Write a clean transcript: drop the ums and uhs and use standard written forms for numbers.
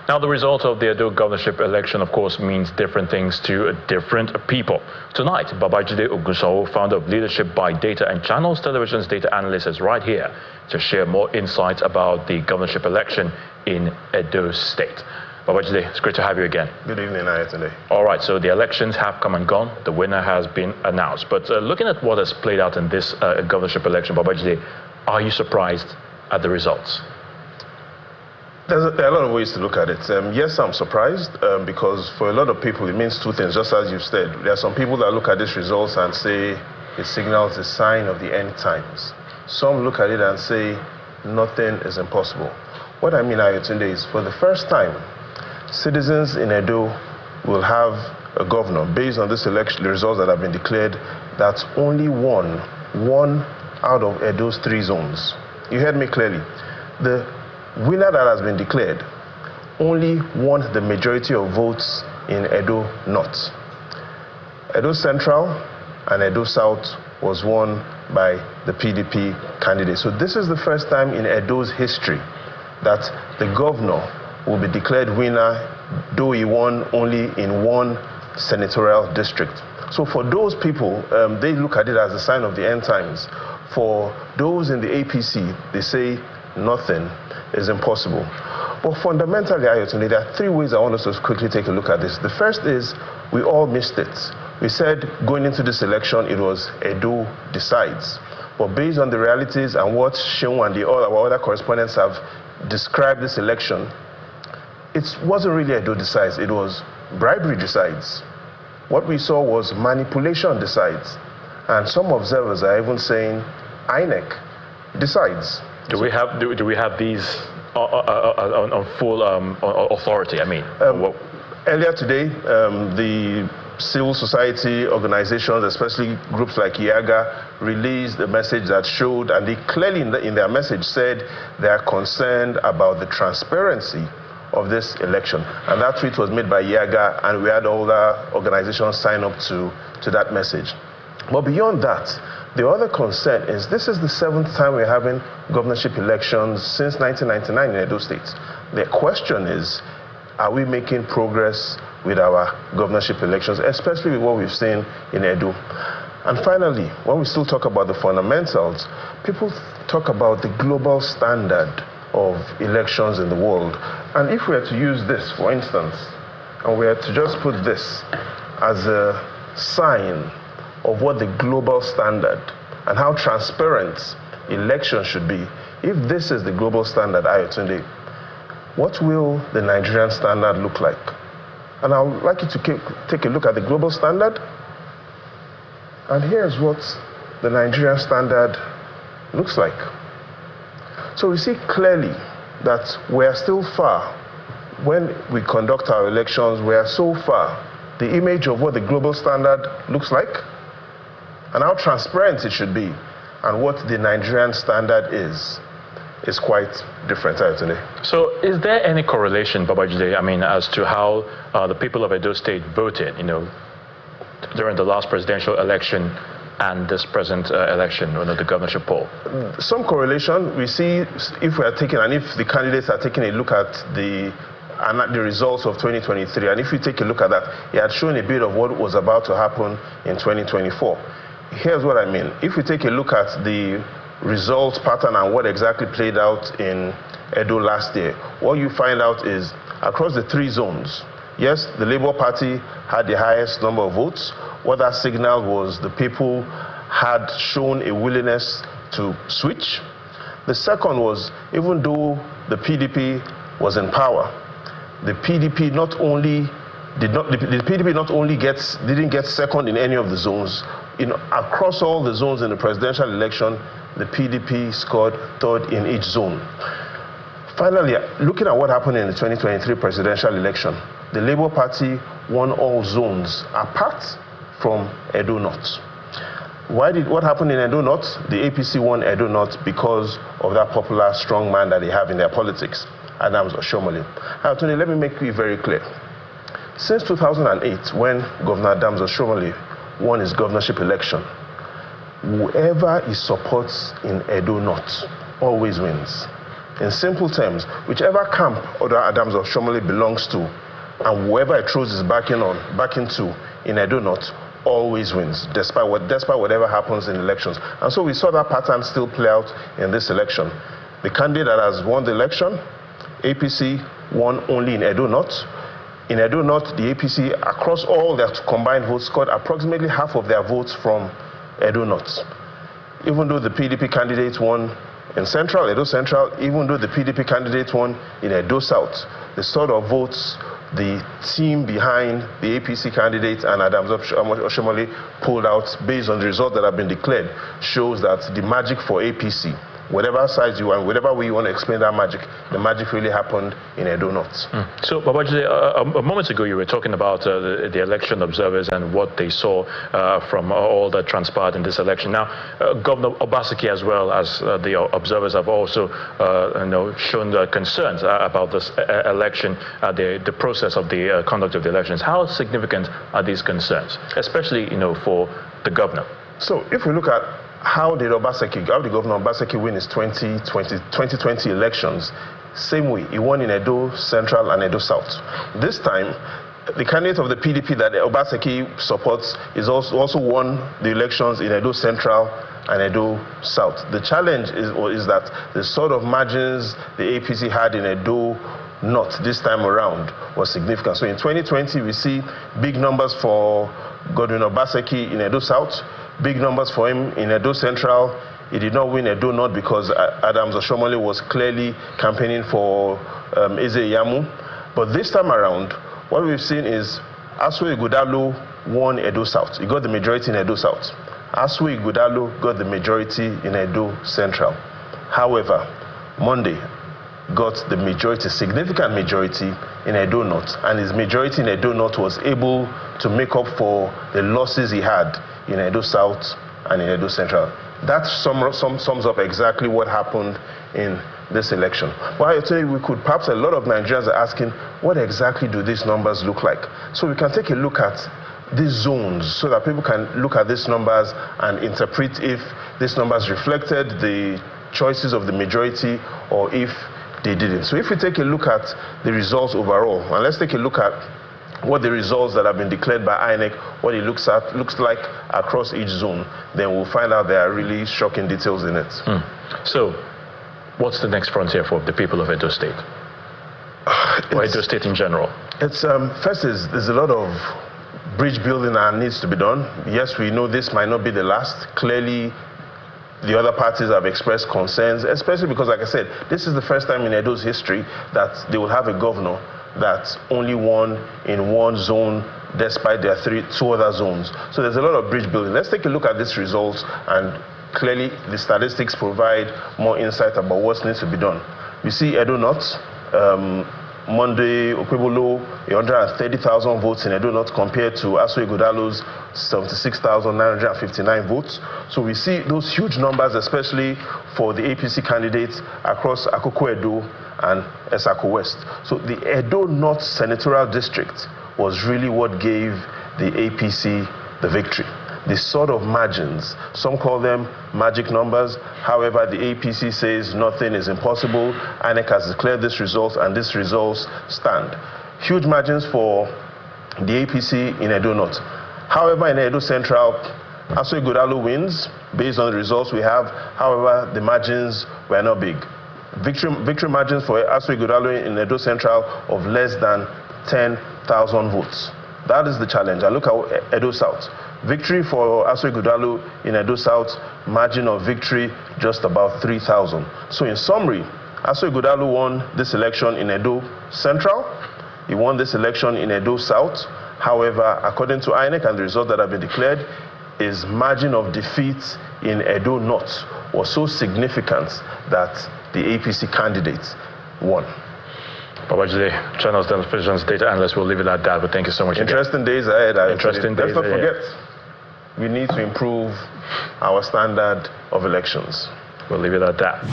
Now, the result of the Edo governorship election, of course, means different things to different people. Tonight, Babajide Ogunsawo, founder of Leadership by Data and Channels Television's data analyst, is right here to share more insights about the governorship election in Edo State. Babajide, it's great to have you again. Good evening, Ayatunde. All right, so the elections have come and gone. The winner has been announced. But looking at what has played out in this governorship election, Babajide, are you surprised at the results? There are a lot of ways to look at it. Yes, I'm surprised because for a lot of people, it means two things, just as you've said. There are some people that look at these results and say it signals a sign of the end times. Some look at it and say nothing is impossible. What I mean, Ayatunde, is for the first time, citizens in Edo will have a governor based on this election, the results that have been declared, that's only one out of Edo's 3 zones. You heard me clearly. The winner that has been declared only won the majority of votes in Edo North. Edo Central and Edo South was won by the PDP candidate. So this is the first time in Edo's history that the governor will be declared winner, though he won only in 1 senatorial district. So for those people, they look at it as a sign of the end times. For those in the APC, they say nothing is impossible. But fundamentally, Ayatunde, there are 3 ways I want us to quickly take a look at this. The first is we all missed it. We said going into this election, it was Edo decides. But based on the realities and what Sheung and our other correspondents have described this election, it wasn't really Edo decides, it was bribery decides. What we saw was manipulation decides. And some observers are even saying INEC decides. Do we have these on full authority? I mean, earlier today, the civil society organizations, especially groups like IAGA, released a message that showed, and they clearly in their message said they are concerned about the transparency of this election. And that tweet was made by IAGA, and we had all the organizations sign up to that message. But beyond that, the other concern is this is the 7th time we're having governorship elections since 1999 in Edo State. The question is, are we making progress with our governorship elections, especially with what we've seen in Edo? And finally, when we still talk about the fundamentals, people talk about the global standard of elections in the world. And if we were to use this, for instance, and we were to just put this as a sign of what the global standard and how transparent elections should be. If this is the global standard, Ayatunde, what will the Nigerian standard look like? And I would like you to take a look at the global standard. And here's what the Nigerian standard looks like. So we see clearly that we are still far. When we conduct our elections, we are so far. The image of what the global standard looks like, and how transparent it should be, and what the Nigerian standard is quite different, Ayatunde. So is there any correlation, Babajide, I mean, as to how the people of Edo State voted, during the last presidential election and this present election, the governorship poll? Some correlation. We see if we are taking, and if the candidates are taking a look at the results of 2023, and if you take a look at that, it had shown a bit of what was about to happen in 2024. Here's what I mean. If we take a look at the results pattern and what exactly played out in Edo last year, what you find out is across the 3 zones, yes, the Labour Party had the highest number of votes. What that signaled was the people had shown a willingness to switch. The second was, even though the PDP was in power, the PDP didn't get second in any of the zones. Across all the zones in the presidential election, the PDP scored 3rd in each zone. Finally, looking at what happened in the 2023 presidential election, the Labour Party won all zones apart from Edo North. What happened in Edo North? The APC won Edo North because of that popular strong man that they have in their politics, Adams Oshiomhole. Tony, let me make it very clear. Since 2008, when Governor Adams Oshiomhole won his governorship election, whoever he supports in Edo North always wins. In simple terms, whichever camp Oda Adams of Shomole belongs to, and whoever it throws his back into in Edo North, always wins, despite whatever happens in elections. And so we saw that pattern still play out in this election. The candidate that has won the election, APC, won only in Edo North. In Edo North, the APC, across all their combined votes, scored approximately half of their votes from Edo North. Even though the PDP candidate won in Edo Central, even though the PDP candidate won in Edo South, the sort of votes the team behind the APC candidate and Adams Oshomole pulled out based on the results that have been declared shows that the magic for APC, whatever side you want, whatever way you want to explain that magic, the magic really happened in Edo North. So, Babajide, a moment ago you were talking about the election observers and what they saw from all that transpired in this election. Now, Governor Obaseki, as well as the observers, have also shown concerns about this election, the process of the conduct of the elections. How significant are these concerns, especially for the governor? So, if we look at how did Governor Obaseki win his 2020 elections? Same way, he won in Edo Central and Edo South. This time, the candidate of the PDP that Obaseki supports is also won the elections in Edo Central and Edo South. The challenge is that the sort of margins the APC had in Edo North this time around was significant. So in 2020, we see big numbers for Governor Obaseki in Edo South, big numbers for him in Edo Central. He did not win Edo North because Adams Oshomole was clearly campaigning for Eze Yamu. But this time around, what we've seen is Asue Ighodalo won Edo South. He got the majority in Edo South. Asue Ighodalo got the majority in Edo Central. However, Monday got the majority, significant majority in Edo North, and his majority in Edo North was able to make up for the losses he had in Edo South and in Edo Central. That sums up exactly what happened in this election. Well, I tell you, perhaps a lot of Nigerians are asking, what exactly do these numbers look like? So we can take a look at these zones so that people can look at these numbers and interpret if these numbers reflected the choices of the majority or if they didn't. So if we take a look at the results overall, and let's take a look at what the results that have been declared by INEC, what it looks like across each zone, then we'll find out there are really shocking details in it. So, what's the next frontier for the people of Edo State? Or Edo State in general? It's first there's a lot of bridge building that needs to be done. Yes, we know this might not be the last. Clearly, the other parties have expressed concerns, especially because, like I said, this is the first time in Edo's history that they will have a governor that only won in one zone despite their two other zones. So there's a lot of bridge building. Let's take a look at these results, and clearly the statistics provide more insight about what needs to be done. We see Edo North, Monday, Okwebolo, 130,000 votes in Edo North compared to Asue Ighodalo's 76,959 votes. So we see those huge numbers, especially for the APC candidates across Akoko Edo and Esako West. So the Edo North Senatorial District was really what gave the APC the victory. The sort of margins, some call them magic numbers. However, the APC says nothing is impossible. INEC has declared this result, and these results stand. Huge margins for the APC in Edo North. However, in Edo Central, Asue Ighodalo wins based on the results we have. However, the margins were not big. Victory margins for Asue Ighodalo in Edo Central of less than 10,000 votes. That is the challenge. And look at Edo South. Victory for Asue Ighodalo in Edo South, margin of victory just about 3,000. So in summary, Asue Ighodalo won this election in Edo Central. He won this election in Edo South. However, according to INEC and the results that have been declared, his margin of defeat in Edo North was so significant that the APC candidate won. Babajide, Channels Television's data analyst, will leave it at that, but thank you so much. Interesting days ahead. Let's not forget, we need to improve our standard of elections. We'll leave it at that.